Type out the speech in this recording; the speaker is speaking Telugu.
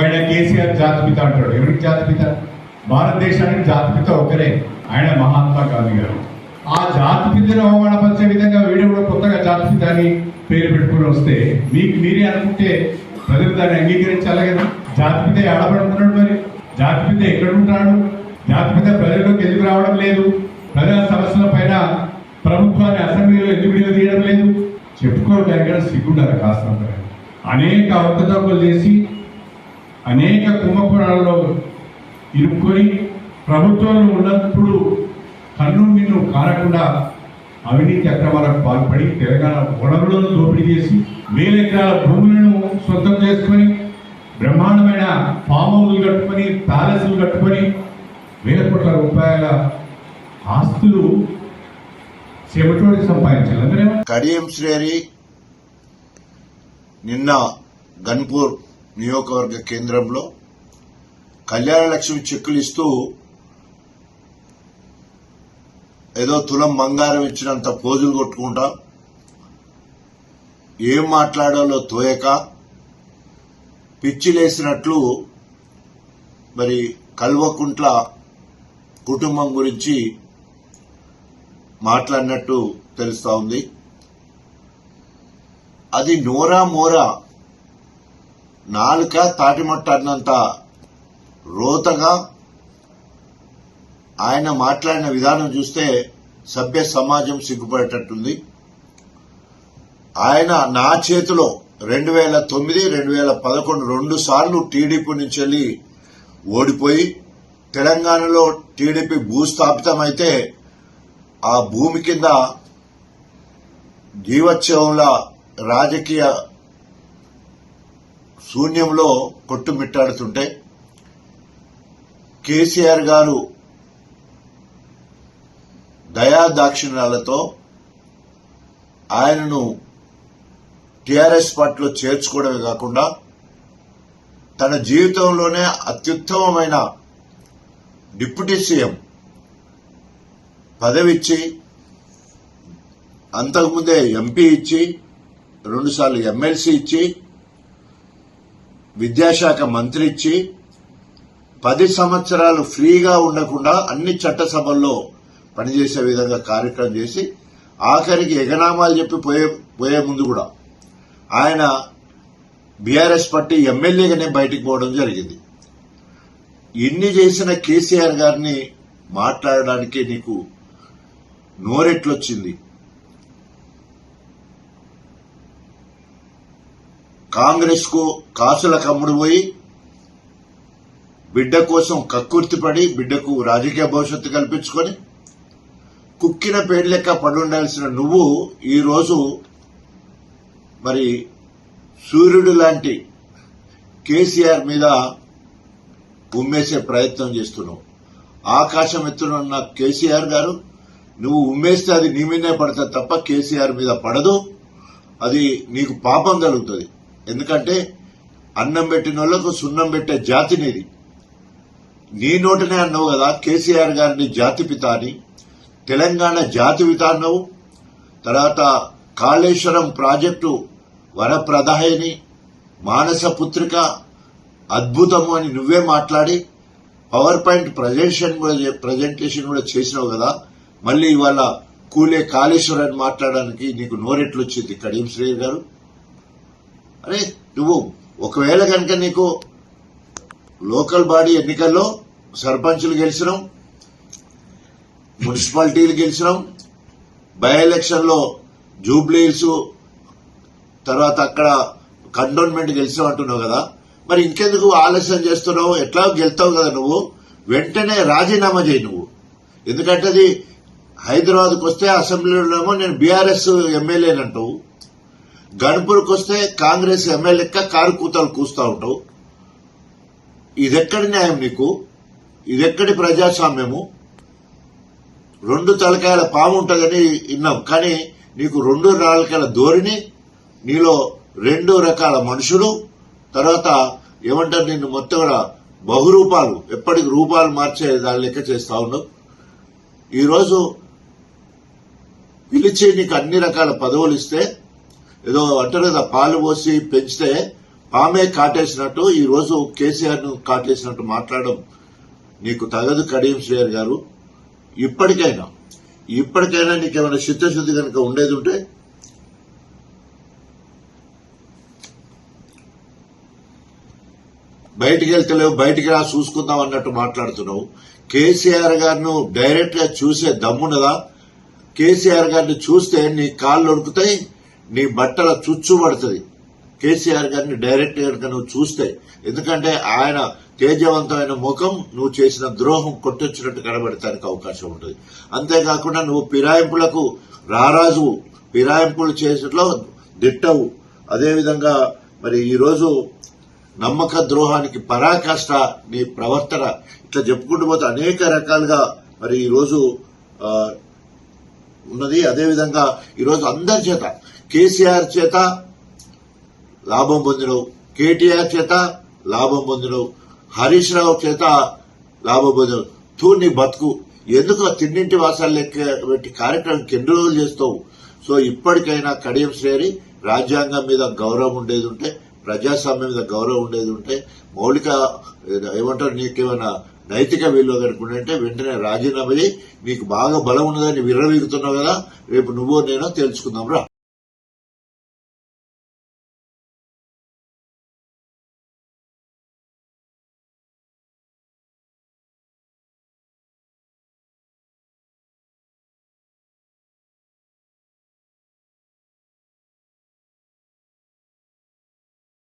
ఆయన కేసీఆర్ జాతిపిత అంటాడు. ఎవరికి జాతిపిత? భారతదేశానికి జాతిపిత ఒకరే, ఆయన మహాత్మా గాంధీ గారు. ఆ జాతిపితను అవమానపరిచే విధంగా వీడు కూడా కొత్తగా జాతిపిత అని పేరు పెట్టుకుని వస్తే మీకు మీరే అనుకుంటే ప్రజలు దాన్ని అంగీకరించాలి కదా. జాతిపిత ఆడబడుతున్నాడు, మరి జాతిపిత ఎక్కడ ఉంటాడు? జాతిపిత ప్రజల్లోకి ఎందుకు రావడం లేదు? ప్రజా సమస్యల పైన ప్రభుత్వాన్ని అసెంబ్లీలో ఎందుకు తీయడం లేదు? చెప్పుకోవడానికి సిగ్గుండాలి కాస్త. అనేక అవకతవకలు చేసి అనేక కుంభకోణాలలో ఇరుక్కొని ప్రభుత్వంలో ఉన్నప్పుడు కన్ను మిన్ను కారకుండా అవినీతి అక్రమాలకు పాల్పడి తెలంగాణ వనరులను దోపిడీ చేసి వేల ఎకరాల భూములను సొంతం చేసుకొని బ్రహ్మాండమైన ఫామ్ హౌస్లు కట్టుకొని ప్యాలెస్లు కట్టుకొని వేల కోట్ల రూపాయల ఆస్తులు చెమటోడి సంపాదించాలి. అందరూ కడియం శ్రేణి నిన్న గన్పూర్ నియోజకవర్గ కేంద్రంలో కళ్యాణ లక్ష్మి చెక్కులు ఇస్తూ ఏదో తులం బంగారం ఇచ్చినంత పోజులు కొట్టుకుంటా ఏం మాట్లాడాలో తోయక పిచ్చిలేసినట్లు మరి కల్వకుంట్ల కుటుంబం గురించి మాట్లాడినట్టు తెలుస్తా ఉంది. అది నోరా మోరా నాలుక తాటిమట్ట అన్నంత రోతగా ఆయన మాట్లాడిన విధానం చూస్తే సభ్య సమాజం సిగ్గుపడేటట్టుంది. ఆయన నా చేతిలో 2009, 2011 2 సార్లు టీడీపీ నుంచి వెళ్లి ఓడిపోయి తెలంగాణలో టీడీపీ భూస్థాపితమైతే ఆ భూమి కింద జీవోత్సవంలా రాజకీయ శూన్యంలో కొట్టుమిట్టాడుతుంటే కేసీఆర్ గారు దయాదాక్షిణ్యాలతో ఆయనను టీఆర్ఎస్ పార్టీలో చేర్చుకోవడమే కాకుండా తన జీవితంలోనే అత్యుత్తమమైన డిప్యూటీ సీఎం పదవిచ్చి అంతకుముందే ఎంపీ ఇచ్చి 2 సార్లు ఎమ్మెల్సీ ఇచ్చి విద్యాశాఖ మంత్రి ఇచ్చి 10 సంవత్సరాలు ఫ్రీగా ఉండకుండా అన్ని చట్టసభల్లో పనిచేసే విధంగా కార్యక్రమం చేసి ఆఖరికి ఎగనామాలు చెప్పి పోయే ముందు కూడా ఆయన బీఆర్ఎస్ పార్టీ ఎమ్మెల్యేగానే బయటికి పోవడం జరిగింది. ఇన్ని చేసిన కేసీఆర్ గారిని మాట్లాడడానికి నీకు నోరెట్లొచ్చింది? కాంగ్రెస్ కు కాసుల కమ్ముడు పోయి బిడ్డ కోసం కక్కుర్తిపడి బిడ్డకు రాజకీయ భవిష్యత్తు కల్పించుకొని కుక్కిన పేరు లెక్క పడుండాల్సిన నువ్వు ఈరోజు మరి సూర్యుడు లాంటి కేసీఆర్ మీద ఉమ్మేసే ప్రయత్నం చేస్తున్నావు. ఆకాశం ఎత్తునున్న కేసీఆర్ గారు నువ్వు ఉమ్మేస్తే అది నీ మీదే పడుతుంది తప్ప కేసీఆర్ మీద పడదు. అది నీకు పాపం కలుగుతుంది. ఎందుకంటే అన్నం పెట్టిన వాళ్లకు సున్నం పెట్టే జాతి నీది. నీ నోటనే అన్నావు కదా కేసీఆర్ గారిని జాతిపిత అని, తెలంగాణ జాతిపిత అన్నావు. తర్వాత కాళేశ్వరం ప్రాజెక్టు వరప్రదాయని, మానస పుత్రిక అద్భుతము అని నువ్వే మాట్లాడి పవర్ పాయింట్ ప్రజెంటేషన్ కూడా చేసినావు కదా. మళ్లీ ఇవాళ కూలే కాళేశ్వరాన్ని మాట్లాడడానికి నీకు నోరెట్లొచ్చింది కడియం శ్రేణి గారు? అరే నువ్వు ఒకవేళ కనుక నీకు లోకల్ బాడీ ఎన్నికల్లో సర్పంచులు గెలిచినాం, మున్సిపాలిటీలు గెలిచినాం, బై ఎలక్షన్ లో జూబ్లీహిల్స్ తర్వాత అక్కడ కంటోన్మెంట్ గెలిచినాం అంటున్నావు కదా. మరి ఇంకెందుకు ఆలస్యం చేస్తున్నావు? ఎట్లా గెలుతావు కదా నువ్వు, వెంటనే రాజీనామా చేయి నువ్వు. ఎందుకంటే అది హైదరాబాద్కు వస్తే అసెంబ్లీలోనేమో నేను బీఆర్ఎస్ ఎమ్మెల్యేనంటావు, గన్పూర్కి వస్తే కాంగ్రెస్ ఎమ్మెల్యేక్క కారు కూతలు కూస్తా ఉంటావు. ఇదెక్కడి న్యాయం నీకు? ఇదెక్కడి ప్రజాస్వామ్యము? 2 తలకాయల పాము ఉంటుందని విన్నాం, కానీ నీకు 2 నాలుకల ధోరణి, నీలో 2 రకాల మనుషులు, తర్వాత ఏమంటారు నిన్ను మొత్తం కూడా బహురూపాలు, ఎప్పటికి రూపాలు మార్చే దాని లెక్క చేస్తా ఉన్నావు. ఈరోజు పిలిచి నీకు అన్ని రకాల పదవులు ఇస్తే ఏదో అంటారు కదా పాలు పోసి పెంచితే పామే కాటేసినట్టు ఈ రోజు కేసీఆర్ ను కాటేసినట్టు మాట్లాడడం నీకు తగదు కడియం శ్రేయర్ గారు. ఇప్పటికైనా నీకేమైనా చిత్తశుద్ధి కనుక ఉండేది ఉంటే బయటికి వెళ్తలేవు, బయటికి రా చూసుకుందాం అన్నట్టు మాట్లాడుతున్నావు. కేసీఆర్ గారిను డైరెక్ట్ గా చూసే దమ్మున్నదా? కేసీఆర్ గారిని చూస్తే నీ కాళ్ళు ఉడుకుతాయి, నీ బట్టల చుచ్చు పడుతుంది. కేసీఆర్ గారిని డైరెక్ట్ గా నువ్వు చూస్తే, ఎందుకంటే ఆయన తేజవంతమైన ముఖం నువ్వు చేసిన ద్రోహం కొట్టొచ్చినట్టు కనబడటానికి అవకాశం ఉంటుంది. అంతేకాకుండా నువ్వు ఫిరాయింపులకు రారాజు, ఫిరాయింపులు చేసట్లో దిట్టవు. అదేవిధంగా మరి ఈరోజు నమ్మక ద్రోహానికి పరాకాష్ట నీ ప్రవర్తన. ఇట్లా చెప్పుకుంటూ పోతే అనేక రకాలుగా మరి ఈరోజు ఉన్నది. అదేవిధంగా ఈరోజు అందరి చేత, కేసీఆర్ చేత లాభం పొందినవు, కేటీఆర్ చేత లాభం పొందినవు, హరీష్ రావు చేత లాభం పొందినవు. నీ బతుకు ఎందుకు తిన్నింటి వాసాలు లెక్క పెట్టి కార్యక్రమం ఎన్ని రోజులు చేస్తావు? సో ఇప్పటికైనా కడియం శ్రేయర్ రాజ్యాంగం మీద గౌరవం ఉండేది ఉంటే, ప్రజాస్వామ్యం మీద గౌరవం ఉండేది ఉంటే, మౌలిక ఏమంటారు నీకేమైనా నైతిక విలువ కనుకుంటే వెంటనే రాజీనామా చేయి. నీకు బాగా బలం ఉన్నదని విర్రవీగుతున్నావు కదా, రేపు నువ్వో నేనో తెలుసుకుందాం రా.